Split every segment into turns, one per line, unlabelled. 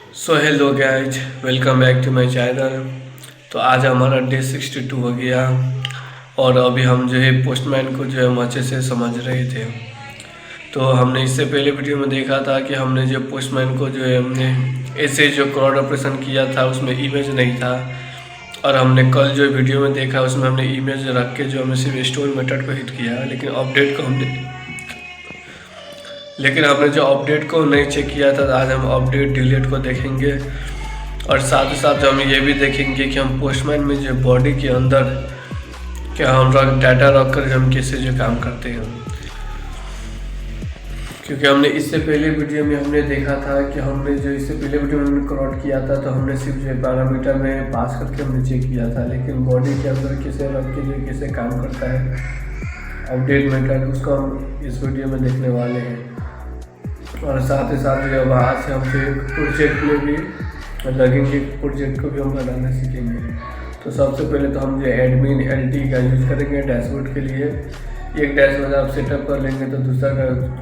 So hello guys, welcome back to my channel. तो आज हमारा डे 62 हो गया और अभी हम जो है पोस्टमैन को जो है हम अच्छे से समझ रहे थे। तो हमने इससे पहले वीडियो में देखा था कि हमने जो पोस्टमैन को जो है हमने ऐसे जो क्रॉड ऑपरेशन किया था उसमें इमेज नहीं था, और हमने कल जो वीडियो में देखा उसमें हमने इमेज रख के जो हमने सिर्फ स्टोर मेथड को हिट किया, लेकिन हमने जो अपडेट को नहीं चेक किया था। आज हम अपडेट डिलीट को देखेंगे और साथ ही साथ हम ये भी देखेंगे कि हम पोस्टमैन में जो बॉडी के अंदर क्या हम डाटा रख कर हम कैसे जो काम करते हैं। क्योंकि हमने इससे पहले वीडियो में हमने देखा था कि हमने जो इससे पहले वीडियो में हमने क्रॉड किया था तो हमने सिर्फ जो पैरामीटर में पास करके हमने चेक किया था, लेकिन बॉडी के अंदर कैसे रख के जो कैसे काम करता है अपडेट मेथड, उसको हम इस वीडियो में देखने वाले हैं। और साथ ही साथ जो वहाँ से हम फिर प्रोजेक्ट में भी लगेंगे, प्रोजेक्ट को भी हम बनाना सीखेंगे। तो सबसे पहले तो हम जो एडमिन LT का यूज करेंगे डैशबोर्ड के लिए। एक डैशबोर्ड आप सेटअप कर लेंगे तो दूसरा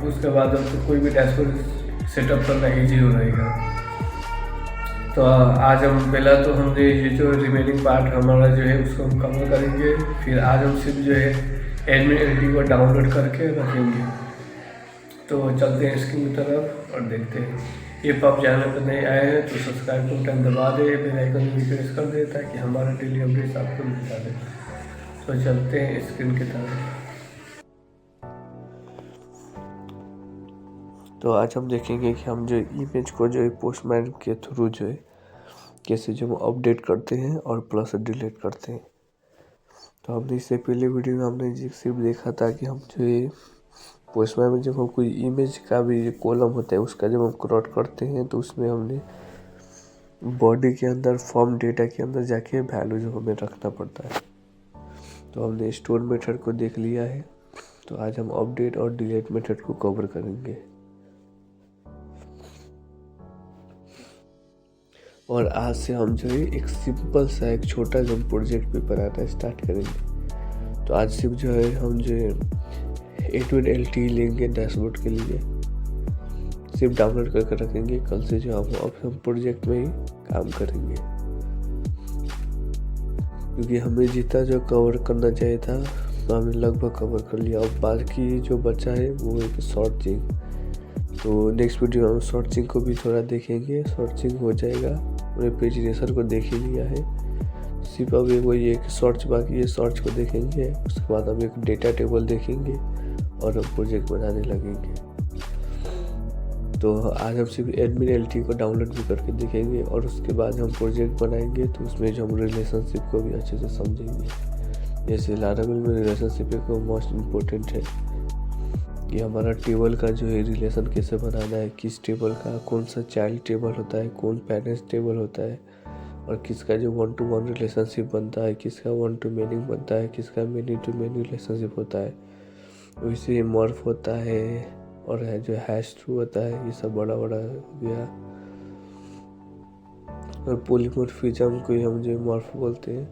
उसके बाद आपको कोई भी डैशबोर्ड सेटअप करना ईजी हो रहेगा। तो आज हम पहला तो हमने ये जो रिमेनिंग पार्ट हमारा जो है उसको हम कवर करेंगे। फिर आज हम सिर्फ जो है एडमिन LT को डाउनलोड करके रखेंगे। तो चलते हैं स्क्रीन की तरफ और देखते हैं। ये आप चैनल पर नहीं आए हैं तो सब्सक्राइब को बटन दबा दे, बेल आइकन भी प्रेस कर दे ताकि हमारा डेली अपडेट्स आपको मिल जाए। तो चलते हैं स्क्रीन की तरफ। तो आज हम देखेंगे कि हम जो इमेज को जो है पोस्टमैन के थ्रू जो है कैसे जो हम अपडेट करते हैं और प्लस डिलीट करते हैं। तो हमने इससे पहले वीडियो में हमने सिर्फ देखा था कि हम जो है पोस्टमैन में जब हम कोई इमेज का भी कॉलम होता है उसका जब हम क्रॉड करते हैं तो उसमें हमने बॉडी के अंदर फॉर्म डेटा के अंदर जाके वैल्यू जो हमें रखना पड़ता है। तो हमने स्टोर मेथड को देख लिया है। तो आज हम अपडेट और डिलीट मेथड को कवर करेंगे। और आज से हम जो है एक सिंपल सा एक छोटा जो प्रोजेक्ट भी बनाना स्टार्ट करेंगे। तो आज सिर्फ जो है हम जो है एडमिन LT लेंगे डैशबोर्ड के लिए, सिर्फ डाउनलोड करके रखेंगे। कल से जो हम प्रोजेक्ट में ही काम करेंगे, क्योंकि हमें जितना जो कवर करना चाहिए था तो हमने लगभग कवर कर लिया। और बाकी जो बचा है वो एक सॉर्टिंग। तो नेक्स्ट वीडियो में हम सॉर्टिंग को भी थोड़ा देखेंगे। सॉर्टिंग हो जाएगा, हमने पेजिनेशन को देख ही लिया है। सिर्फ अब वही एक सर्च बाकी है, सर्च को देखेंगे। उसके बाद हम एक डेटा टेबल देखेंगे और हम प्रोजेक्ट बनाने लगेंगे। तो आज हम सिर्फ एडमिन LT को डाउनलोड भी करके देखेंगे और उसके बाद हम प्रोजेक्ट बनाएंगे। तो उसमें जो हम रिलेशनशिप को भी अच्छे से समझेंगे। जैसे लारावेल में रिलेशनशिप एक मोस्ट इम्पोर्टेंट है कि हमारा टेबल का जो है रिलेशन कैसे बनाना है, किस टेबल का कौन सा चाइल्ड टेबल होता है, कौन पेरेंट्स टेबल होता है, और किसका जो 1-to-1 रिलेशनशिप बनता है, किसका 1-to-many बनता है, किसका many-to-many रिलेशनशिप होता है। वैसे मॉर्फ होता है और है जो हैश-टू होता है। ये सब बड़ा बड़ा हो गया। और पॉलीमॉर्फिज्म को हम जो मॉर्फ बोलते हैं।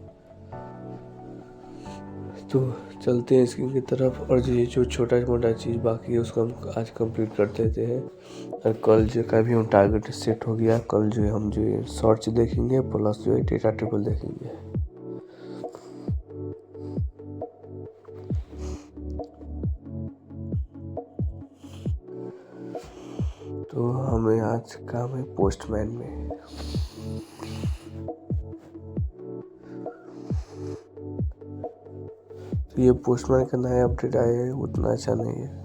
तो चलते हैं स्क्रीन की तरफ और ये जो छोटा मोटा चीज़ बाकी है उसको हम आज कंप्लीट कर देते हैं। और कल जो का भी हम टारगेट सेट हो गया। कल जो है हम जो है सर्च देखेंगे प्लस जो है डेटा टेबल देखेंगे। तो हमें आज काम है पोस्टमैन में। तो ये पोस्टमैन का नया अपडेट आया है, उतना अच्छा नहीं है।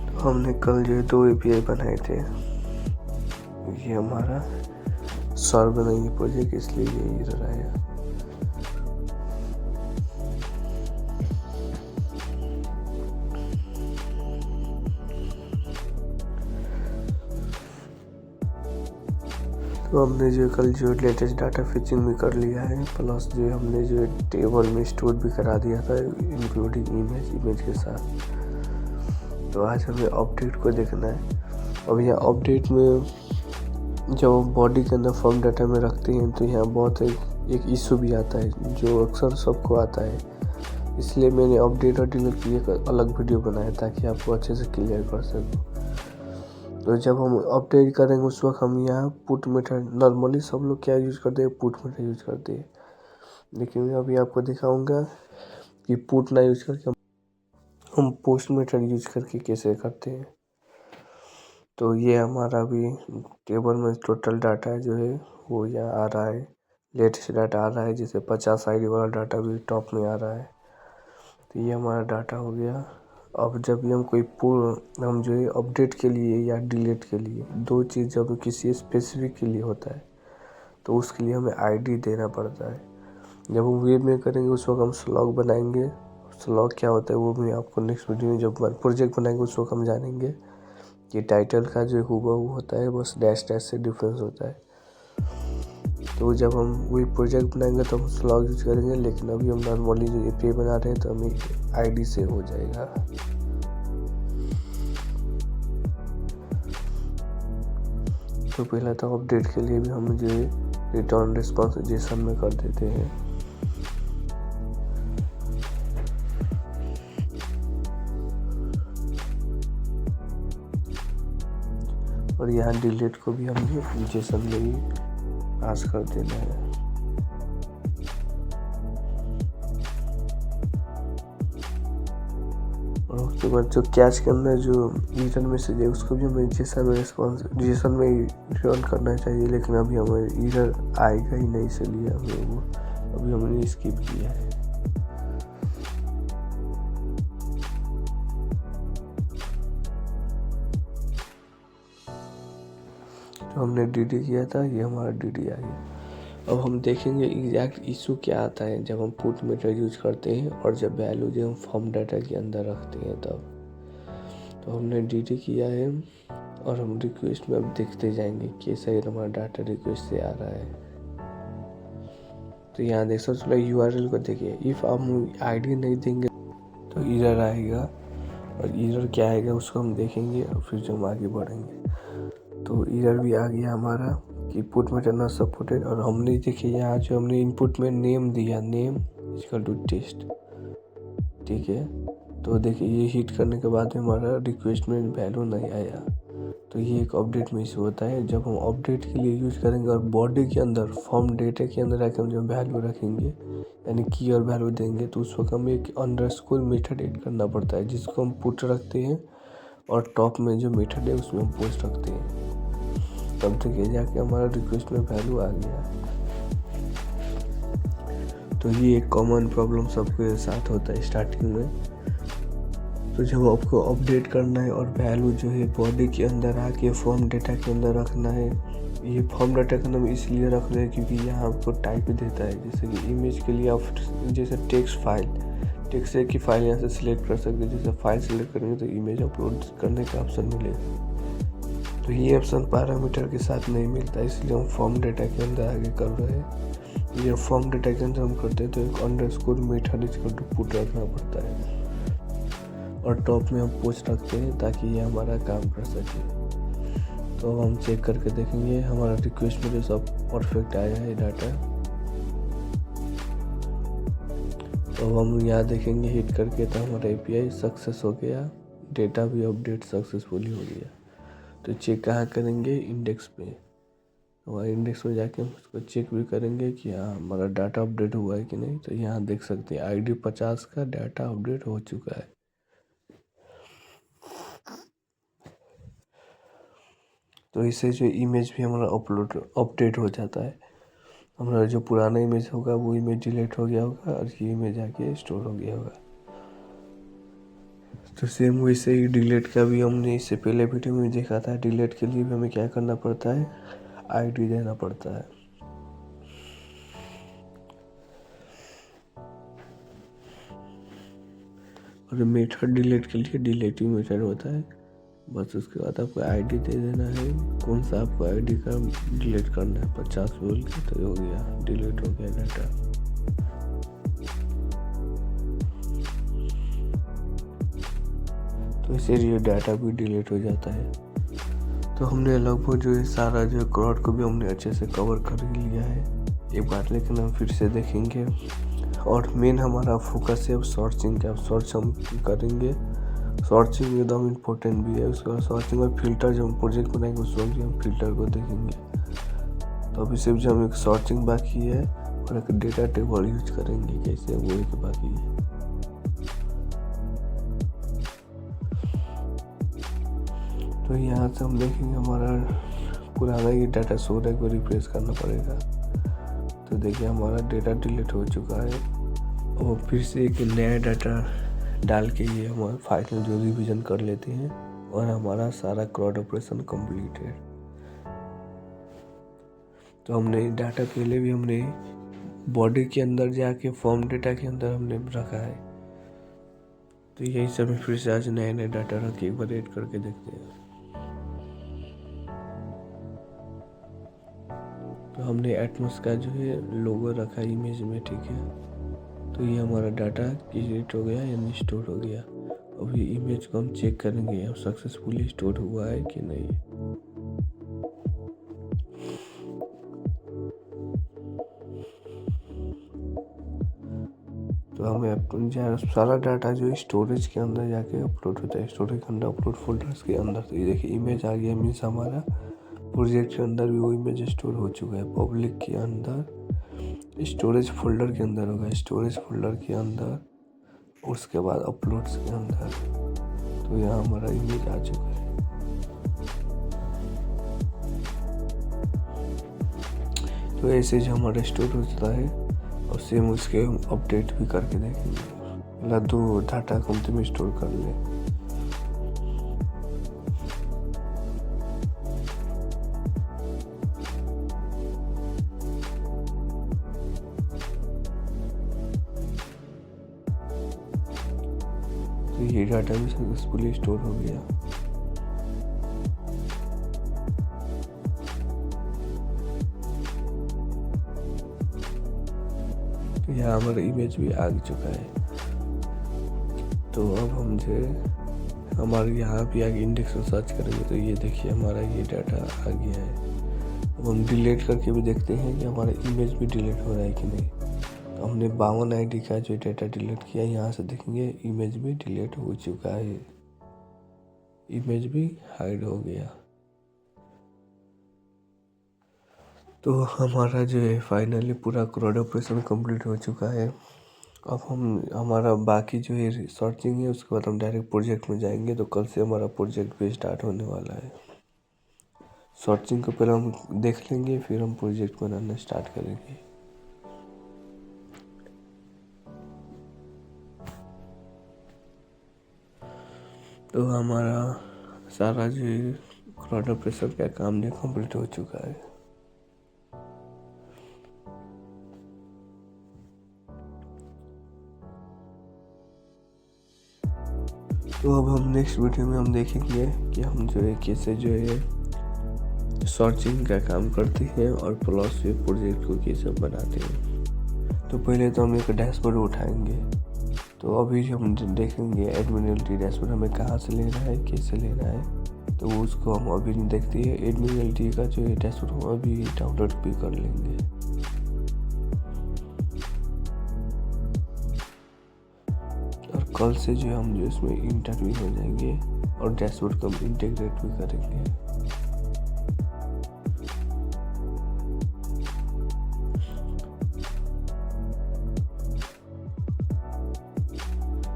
तो हमने कल जो 2 API बनाए थे। ये हमारा सॉल्व नहीं है प्रोजेक्ट, इसलिए ये एरर आया। तो हमने जो कल जो लेटेस्ट डाटा फिचिंग भी कर लिया है, प्लस जो हमने जो टेबल में स्टोर भी करा दिया था इंक्लूडिंग इमेज के साथ। तो आज हमें अपडेट को देखना है। अब यहाँ अपडेट में जब हम बॉडी के अंदर फॉर्म डाटा में रखते हैं तो यहाँ बहुत एक इशू भी आता है जो अक्सर सबको आता है, इसलिए मैंने अपडेट और डिलीट की एक अलग वीडियो बनाया ताकि आपको अच्छे से क्लियर कर सकूँ। तो जब हम अपडेट करेंगे उस वक्त हम यहाँ पुट मेथड, नॉर्मली सब लोग क्या यूज़ करते हैं, पुट मेथड यूज़ करते हैं, लेकिन मैं अभी आपको दिखाऊंगा कि पुट ना यूज़ करके हम पोस्ट मेथड यूज करके कैसे करते हैं। तो ये हमारा अभी टेबल में टोटल डाटा जो है वो यहाँ आ रहा है, लेटेस्ट डाटा आ रहा है, जैसे 50 ID वाला डाटा भी टॉप में आ रहा है। तो ये हमारा डाटा हो गया। अब जब भी हम कोई हम जो है अपडेट के लिए या डिलीट के लिए, दो चीज़ जब किसी स्पेसिफिक के लिए होता है तो उसके लिए हमें ID देना पड़ता है। जब हम वेब में करेंगे उस वक्त हम स्लॉग बनाएंगे। स्लॉग क्या होता है वो भी आपको नेक्स्ट वीडियो में जब प्रोजेक्ट बनाएंगे उस वक्त हम जानेंगे कि टाइटल का जो हुबहू होता है बस डैश डैश से डिफरेंस होता है। तो जब हम वही प्रोजेक्ट बनाएंगे तो हम स्लॉग यूज करेंगे, लेकिन अभी हम नॉर्मली जो API बना रहे हैं तो हमें ID से हो जाएगा। तो पहला तो अपडेट के लिए भी हम जो रिटर्न रिस्पॉन्स जेसन में कर देते हैं। और यहाँ डिलीट को भी हमें जेसन में ही पास कर देना है। और उसके बाद जो कैच के अंदर जो रिटर्न मैसेज है उसको भी हमें जेसन में ही रिटर्न करना चाहिए, लेकिन अभी हमें एरर आएगा ही नहीं, इसलिए हमें वो अभी हमने स्किप किया है। जो हमने DD किया था ये हमारा DD आ गया। अब हम देखेंगे एग्जैक्ट इशू क्या आता है जब हम पुट मेथड यूज करते हैं और जब वैल्यू जो हम फॉर्म डाटा के अंदर रखते हैं तब। तो हमने DD किया है और हम रिक्वेस्ट में अब देखते जाएंगे कैसा ये हमारा डाटा रिक्वेस्ट से आ रहा है। तो यहाँ देख सकते हो URL को देखिए, इफ़ हम ID नहीं देंगे तो एरर आएगा, और एरर क्या आएगा उसको हम देखेंगे और फिर जो हम आगे बढ़ेंगे। तो एरर भी आ गया हमारा कि पुट मेथड नॉट सपोर्टेड। और हमने देखिए यहाँ जो हमने इनपुट में नेम दिया, नेम इक्वल टू टेस्ट, ठीक है। तो देखिए ये हिट करने के बाद हमारा रिक्वेस्ट में वैल्यू नहीं आया। तो ये एक अपडेट में इशू होता है। जब हम अपडेट के लिए यूज करेंगे और बॉडी के अंदर फॉर्म डेटा के अंदर आकर हम जब वैल्यू रखेंगे यानी की और वैल्यू देंगे तो उस वक्त हमें एक अंडरस्कोर मेथड ऐड करना पड़ता है जिसको हम पुट रखते हैं, और टॉप में जो मेथड है उसमें हम पोस्ट रखते हैं। तब देखिए जाके हमारा रिक्वेस्ट में वैल्यू आ गया। तो ये एक कॉमन प्रॉब्लम सबके साथ होता है स्टार्टिंग में। तो जब आपको अपडेट करना है और वैल्यू जो है बॉडी के अंदर आके फॉर्म डेटा के अंदर रखना है, ये फॉर्म डाटा का नाम इसलिए रख रहे हैं क्योंकि यहाँ आपको टाइप देता है। जैसे कि इमेज के लिए आप जैसे टेक्स्ट की फाइल यहाँ से सिलेक्ट कर सकते हैं। जैसे फाइल सिलेक्ट करेंगे तो इमेज अपलोड करने का ऑप्शन मिलेगा। तो ये ऑप्शन पैरामीटर के साथ नहीं मिलता, इसलिए हम फॉर्म डेटा के अंदर आगे कर रहे हैं। ये फॉर्म डेटा के अंदर हम करते हैं तो एक underscore method equal to put रखना पड़ता है, और टॉप में हम पोस्ट रखते हैं ताकि ये हमारा काम कर सके। तो हम चेक करके देखेंगे हमारा रिक्वेस्ट में जो सब परफेक्ट आया है डाटा। तो हम यहाँ देखेंगे हिट करके तो हमारा API सक्सेस हो गया, डेटा भी अपडेट सक्सेसफुली हो गया। तो चेक कहाँ करेंगे, इंडेक्स पे। और इंडेक्स में जाके हम उसको चेक भी करेंगे कि हाँ हमारा डाटा अपडेट हुआ है कि नहीं। तो यहाँ देख सकते हैं ID 50 का डाटा अपडेट हो चुका है। तो इससे जो इमेज भी हमारा अपडेट हो जाता है। हमारा जो पुराना इमेज होगा वो इमेज डिलीट हो गया होगा और ये इमेज आके स्टोर हो गया होगा। तो सेम वैसे ही डिलीट का भी हमने इससे पहले वीडियो में देखा था। डिलीट के लिए भी हमें क्या करना पड़ता है, ID देना पड़ता है। और मेथड डिलीट के लिए डिलीटिंग मेथड होता है, बस उसके बाद आपको ID दे देना है। कौन सा आपको ID का डिलीट करना है, 50 बोल के, तो हो गया, डिलीट हो गया डाटा। तो इसीलिए डाटा भी डिलीट हो जाता है। तो हमने लगभग जो है सारा जो क्राउड को भी हमने अच्छे से कवर कर ही लिया है। एक बार लेकिन हम फिर से देखेंगे। और मेन हमारा फोकस है अब सर्चिंग का। अब सर्च हम करेंगे, सर्चिंग एकदम इम्पोर्टेंट भी है। उसके बाद सर्चिंग और फिल्टर जब हम प्रोजेक्ट बनाएंगे उस वक्त भी हम फिल्टर को देखेंगे। तो अभी सिर्फ जो हम एक सर्चिंग बाकी है और एक डेटा टेबल यूज करेंगे कैसे, वो एक बाकी है। तो यहाँ से हम देखेंगे हमारा पुराना ये डाटा सोर्स है, को रिफ्रेश करना पड़ेगा। तो देखिए हमारा डेटा डिलीट हो चुका है और फिर से एक नया डाटा डाल के ये हमारा फाइनल जो रिवीजन कर लेते हैं और हमारा सारा क्राउड ऑपरेशन कंप्लीट है। तो हमने डाटा पहले भी हमने बॉडी के अंदर जाके फॉर्म डेटा के अंदर हमने रखा है। तो यही सब फिर से आज नए नए डाटा रख के एक बार एड करके देखते हैं। तो हमने एटमॉस का जो है लोगो रखा है इमेज में, ठीक है। तो ये हमारा डाटा क्रिएट हो गया यानी स्टोर हो गया। अभी इमेज को हम चेक करेंगे अब सक्सेसफुली स्टोर हुआ है कि नहीं। तो हमें सारा डाटा जो स्टोरेज के अंदर जाके अपलोड होता है, स्टोरेज के अंदर अपलोड फोल्डर्स के अंदर। तो ये देखिए इमेज आ गया, मीन्स हमारा प्रोजेक्ट के अंदर भी वो इमेज स्टोर हो चुका है। पब्लिक के अंदर स्टोरेज फोल्डर के अंदर होगा, स्टोरेज फोल्डर के अंदर, उसके बाद अपलोड्स के अंदर। तो यहाँ हमारा इमेज आ चुका है। तो ऐसे जो हमारा स्टोर होता है और सेम उसके हम अपडेट भी करके देखेंगे, मतलब दो डाटा कंपनी में स्टोर कर ले। तो ये डाटा भी सक्सेसफुली स्टोर हो गया। तो यहाँ हमारा इमेज भी आ चुका है। तो अब हम जो हमारे यहाँ भी आगे इंडेक्स में सर्च करेंगे तो ये देखिए हमारा ये डाटा आ गया है। अब हम डिलीट करके भी देखते हैं कि हमारा इमेज भी डिलीट हो रहा है कि नहीं। तो हमने 52 ID का जो डाटा डिलीट किया, यहाँ से देखेंगे इमेज भी डिलीट हो चुका है, इमेज भी हाइड हो गया। तो हमारा जो है फाइनली पूरा क्राउड ऑपरेशन कंप्लीट हो चुका है। अब हमारा बाकी जो है सर्चिंग है, उसके बाद हम डायरेक्ट प्रोजेक्ट में जाएंगे। तो कल से हमारा प्रोजेक्ट भी स्टार्ट होने वाला है। सर्चिंग को पहले हम देख लेंगे, फिर हम प्रोजेक्ट बनाना स्टार्ट करेंगे। तो हमारा सारा जो क्राउड ऑपरेशन का काम जो कंप्लीट हो चुका है। तो अब हम नेक्स्ट वीडियो में हम देखेंगे कि हम जो है कैसे जो है सर्चिंग का काम करते हैं और प्लस फिर प्रोजेक्ट को कैसे बनाते हैं। तो पहले तो हम एक डैशबोर्ड उठाएंगे। तो अभी हम देखेंगे एडमिनलिटी डैशबोर्ड हमें कहाँ से लेना है, कैसे लेना है। तो उसको हम अभी नहीं देखते हैं। एडमिनलिटी का जो है डैशबोर्ड हम अभी डाउनलोड भी कर लेंगे। और कल से जो हम जो इसमें इंटरव्यू हो जाएंगे और डैशबोर्ड को हम इंटीग्रेट भी करेंगे।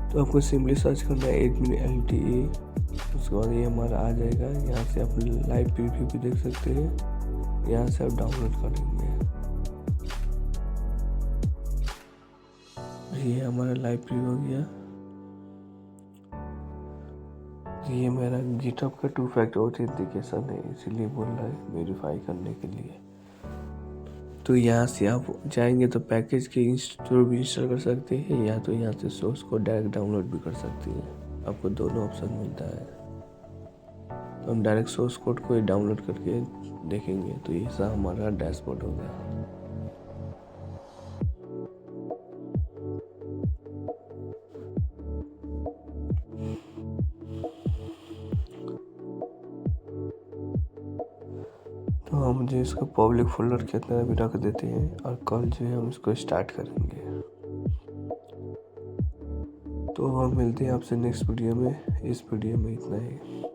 तो आपको सिंपली सर्च करना है एडमिनलिटी, उसके बाद ये हमारा आ जाएगा। यहाँ से आप लाइव प्रीव्यू भी देख सकते हैं, यहाँ से आप डाउनलोड करेंगे। ये हमारा लाइव प्रीव्यू हो गया। ये मेरा गिटहब का 2 फैक्टर ऑथेंटिकेशन है, इसीलिए बोल रहा है वेरीफाई करने के लिए। तो यहाँ से आप जाएंगे तो पैकेज के इंस्टॉल भी इंस्टॉल कर सकते हैं, या तो यहाँ से सोर्स को डायरेक्ट डाउनलोड भी कर सकते हैं। आपको दोनों ऑप्शन मिलता है। तो हम डायरेक्ट सोर्स कोड को ही डाउनलोड करके देखेंगे। तो ये सा हमारा डैशबोर्ड हो गया। तो हम जो इसको पब्लिक फोल्डर के अंदर अभी रख देते हैं और कल जो है हम इसको स्टार्ट करेंगे। तो हम मिलते हैं आपसे नेक्स्ट वीडियो में। इस वीडियो में इतना ही।